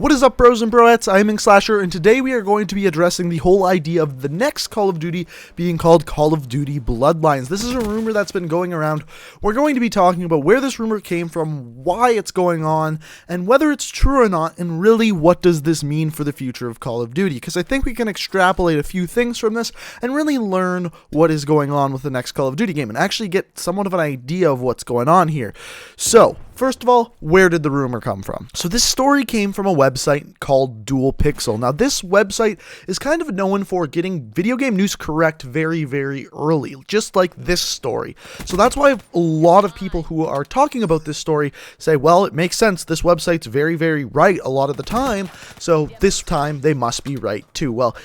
What is up, bros and broettes? I'm Slasher, and today we are going to be addressing the whole idea of the next Call of Duty being called Call of Duty Bloodlines. This is a rumor that's been going around. We're going to be talking about where this rumor came from, why it's going on, and whether it's true or not, and really what does this mean for the future of Call of Duty, because I think we can extrapolate a few things from this and really learn what is going on with the next Call of Duty game and actually get somewhat of an idea of what's going on here. So, first of all, where did the rumor come from? So this story came from a website called Dual Pixel. Now this website is kind of known for getting video game news correct very, very early, just like this story. So that's why a lot of people who are talking about this story say, well, it makes sense. This website's very, very right a lot of the time. So this time they must be right too. Well,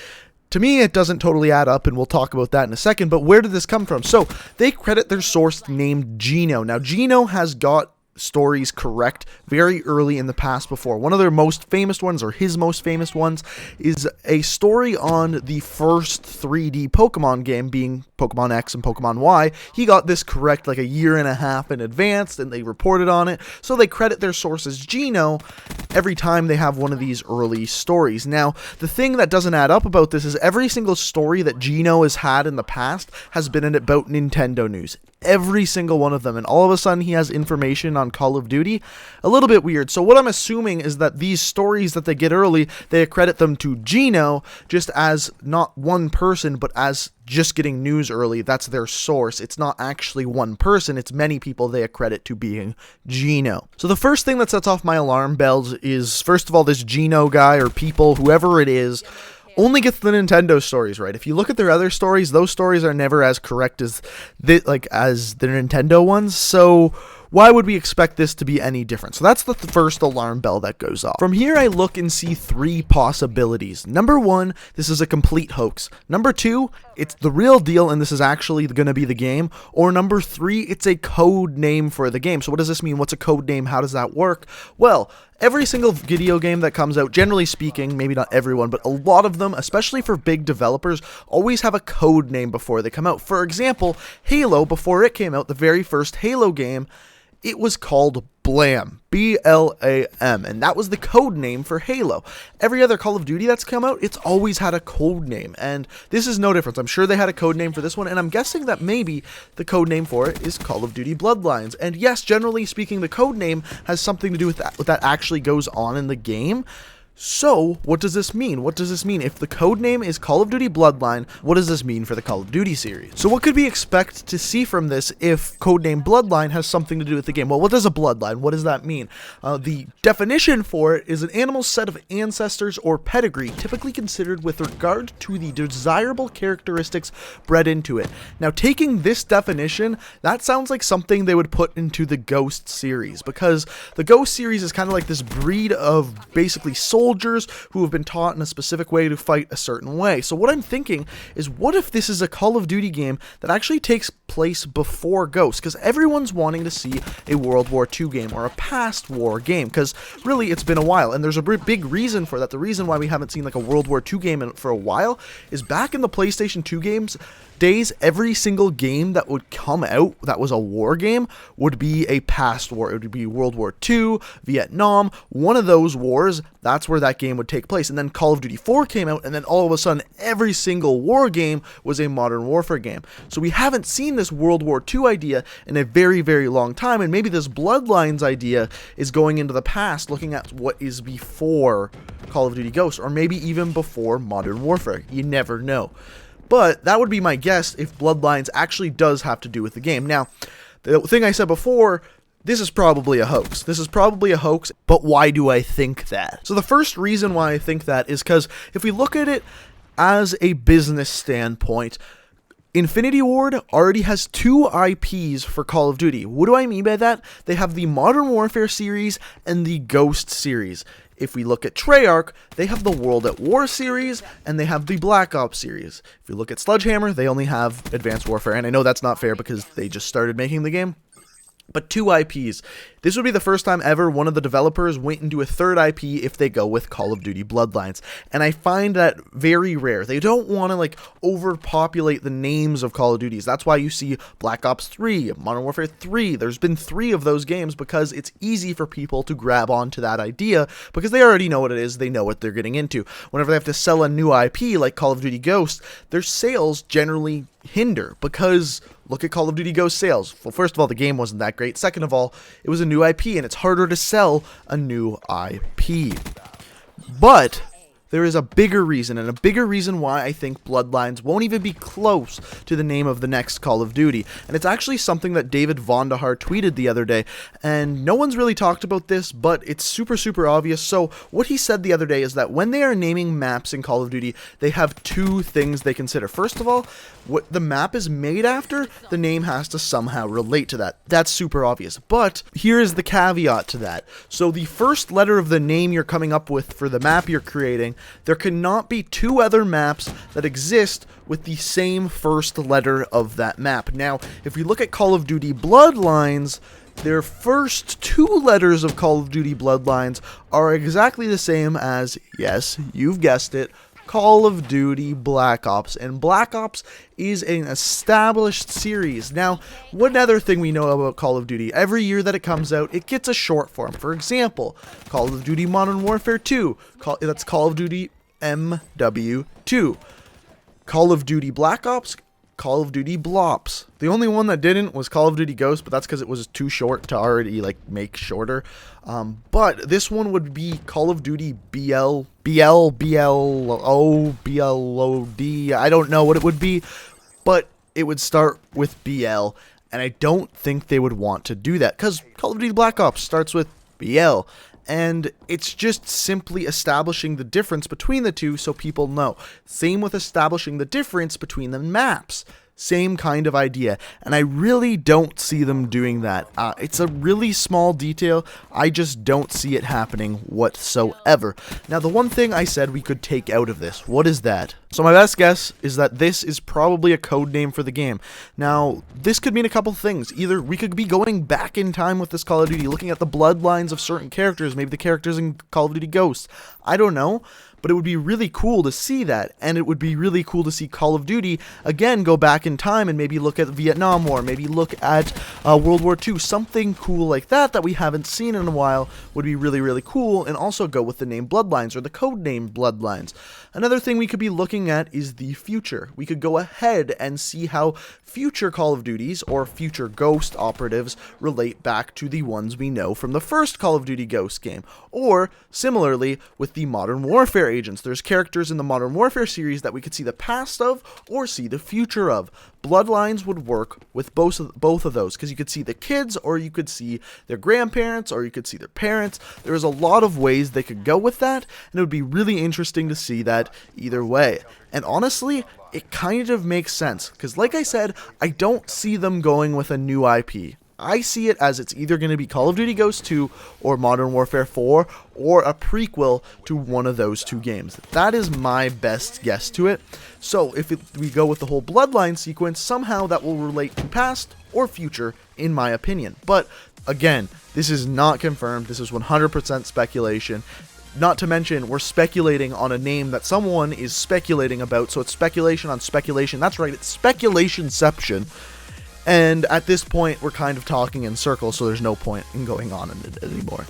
to me, it doesn't totally add up, and we'll talk about that in a second, but where did this come from? So they credit their source named Gino. Now, Gino has got stories correct very early in the past before. One of their most famous ones, or his most famous ones, is a story on the first 3D Pokemon game, being Pokemon X and Pokemon Y. He got this correct like a year and a half in advance, and they reported on it, so they credit their source as Gino every time they have one of these early stories. Now, the thing that doesn't add up about this is every single story that Gino has had in the past has been about Nintendo news. Every single one of them, and all of a sudden he has information on Call of Duty. A little bit weird. So what I'm assuming is that these stories that they get early, they accredit them to Gino just as not one person, but as just getting news early. That's their source. It's not actually one person, it's many people they accredit to being Gino. So the first thing that sets off my alarm bells is, first of all, this Gino guy or people, whoever it is, only gets the Nintendo stories right. If you look at their other stories, those stories are never as correct as the Nintendo ones. So why would we expect this to be any different? So that's the first alarm bell that goes off. From here, I look and see three possibilities. Number one, this is a complete hoax. Number two, it's the real deal and this is actually going to be the game. Or number three, it's a code name for the game. So what does this mean? What's a code name? How does that work? Well, every single video game that comes out, generally speaking, maybe not everyone, but a lot of them, especially for big developers, always have a code name before they come out. For example, Halo, before it came out, the very first Halo game, it was called Blam, B-L-A-M, and that was the code name for Halo. Every other Call of Duty that's come out, it's always had a code name, and this is no difference. I'm sure they had a code name for this one, and I'm guessing that maybe the code name for it is Call of Duty Bloodlines. And yes, generally speaking, the code name has something to do with what that actually goes on in the game. So, what does this mean? What does this mean? If the code name is Call of Duty Bloodline, what does this mean for the Call of Duty series? So what could we expect to see from this if codename Bloodline has something to do with the game? Well, what is a bloodline? What does that mean? The definition for it is an animal's set of ancestors or pedigree, typically considered with regard to the desirable characteristics bred into it. Now, taking this definition, that sounds like something they would put into the Ghost series, because the Ghost series is kind of like this breed of basically soldiers who have been taught in a specific way to fight a certain way. So what I'm thinking is, what if this is a Call of Duty game that actually takes place before Ghost? Because everyone's wanting to see a World War II game or a past war game, because really it's been a while, and there's a big reason for that. The reason why we haven't seen like a World War II game for a while is back in the PlayStation 2 games days, every single game that would come out that was a war game would be a past war. It would be World War II, Vietnam, one of those wars. That's where that game would take place. And then Call of Duty 4 came out, and then all of a sudden every single war game was a Modern Warfare game. So we haven't seen this World War II idea in a very, very long time, and maybe this Bloodlines idea is going into the past, looking at what is before Call of Duty Ghosts, or maybe even before Modern Warfare. You never know. But that would be my guess if Bloodlines actually does have to do with the game. Now, the thing I said before, this is probably a hoax. This is probably a hoax, but why do I think that? So the first reason why I think that is because if we look at it as a business standpoint, Infinity Ward already has two IPs for Call of Duty. What do I mean by that? They have the Modern Warfare series and the Ghost series. If we look at Treyarch, they have the World at War series, and they have the Black Ops series. If we look at Sledgehammer, they only have Advanced Warfare, and I know that's not fair because they just started making the game. but 2 IPs. This would be the first time ever one of the developers went into a third IP if they go with Call of Duty Bloodlines. And I find that very rare. They don't want to like overpopulate the names of Call of Duties. That's why you see Black Ops 3, Modern Warfare 3. There's been 3 of those games because it's easy for people to grab onto that idea because they already know what it is. They know what they're getting into. Whenever they have to sell a new IP like Call of Duty Ghost, their sales generally hinder because look at Call of Duty Ghost sales. Well, first of all, the game wasn't that great. Second of all, it was a new IP, and it's harder to sell a new IP. But there is a bigger reason, and a bigger reason why I think Bloodlines won't even be close to the name of the next Call of Duty. And it's actually something that David Vonderhaar tweeted the other day, and no one's really talked about this, but it's super obvious. So what he said the other day is that when they are naming maps in Call of Duty, they have 2 things they consider. First of all, what the map is made after, the name has to somehow relate to that. That's super obvious. But here is the caveat to that. So the first letter of the name you're coming up with for the map you're creating, there cannot be 2 other maps that exist with the same first letter of that map. Now, if we look at Call of Duty Bloodlines, their first 2 letters of Call of Duty Bloodlines are exactly the same as, yes, you've guessed it, Call of Duty Black Ops, and Black Ops is an established series. Now, one other thing we know about Call of Duty, every year that it comes out, it gets a short form. For example, Call of Duty Modern Warfare 2, that's Call of Duty MW2. Call of Duty Black Ops, Call of Duty Blops. The only one that didn't was Call of Duty Ghost, but that's because it was too short to already like make shorter. But this one would be Call of Duty BLOD. I don't know what it would be, but it would start with BL, and I don't think they would want to do that because Call of Duty Black Ops starts with BL. And it's just simply establishing the difference between the two so people know. Same with establishing the difference between the maps. Same kind of idea. And I really don't see them doing that. It's a really small detail. I just don't see it happening whatsoever. Now, the one thing I said we could take out of this, what is that? So my best guess is that this is probably a code name for the game. Now, this could mean a couple things. Either we could be going back in time with this Call of Duty, looking at the bloodlines of certain characters, maybe the characters in Call of Duty Ghosts. I don't know. But it would be really cool to see that, and it would be really cool to see Call of Duty, again, go back in time and maybe look at the Vietnam War, maybe look at World War II, something cool like that we haven't seen in a while would be really cool, and also go with the name Bloodlines, or the code name Bloodlines. Another thing we could be looking at is the future. We could go ahead and see how future Call of Duties, or future Ghost operatives, relate back to the ones we know from the first Call of Duty Ghost game, or, similarly, with the Modern Warfare agents. There's characters in the Modern Warfare series that we could see the past of or see the future of. Bloodlines would work with both of those because you could see the kids, or you could see their grandparents, or you could see their parents. There's a lot of ways they could go with that, and it would be really interesting to see that either way. And honestly, it kind of makes sense because, like I said, I don't see them going with a new IP. I see it as it's either going to be Call of Duty Ghost 2 or Modern Warfare 4 or a prequel to one of those 2 games. That is my best guess to it. So if we go with the whole Bloodline sequence, somehow that will relate to past or future, in my opinion. But again, this is not confirmed. This is 100% speculation. Not to mention, we're speculating on a name that someone is speculating about, so it's speculation on speculation. That's right, it's speculationception. And at this point, we're kind of talking in circles, so there's no point in going on in it anymore.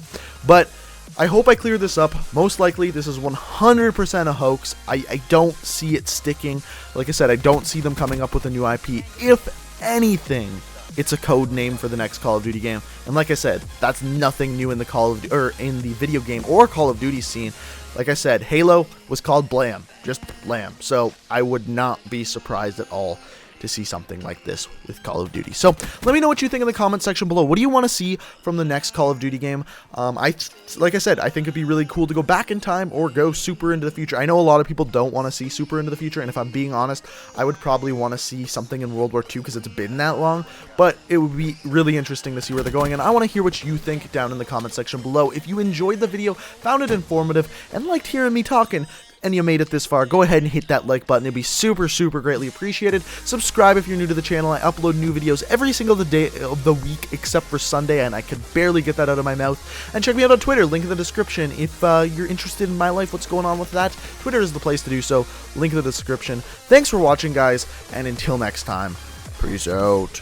But I hope I cleared this up. Most likely, this is 100% a hoax. I don't see it sticking. Like I said, I don't see them coming up with a new IP. If anything, it's a code name for the next Call of Duty game. And like I said, that's nothing new in the in the video game or Call of Duty scene. Like I said, Halo was called Blam, just Blam. So I would not be surprised at all to see something like this with Call of Duty. So let me know what you think in the comment section below. What do you want to see from the next Call of Duty game? Like I said, I think it'd be really cool to go back in time or go super into the future. I know a lot of people don't want to see super into the future, and if I'm being honest, I would probably want to see something in World War II because it's been that long, but it would be really interesting to see where they're going, and I want to hear what you think down in the comment section below. If you enjoyed the video, found it informative, and liked hearing me talking, and you made it this far, go ahead and hit that like button. It'd be super greatly appreciated. Subscribe if you're new to the channel. I upload new videos every single day of the week except for Sunday, and I could barely get that out of my mouth. And check me out on Twitter, link in the description. If you're interested in my life, what's going on with that, Twitter is the place to do so, link in the description. Thanks for watching, guys, and until next time, peace out.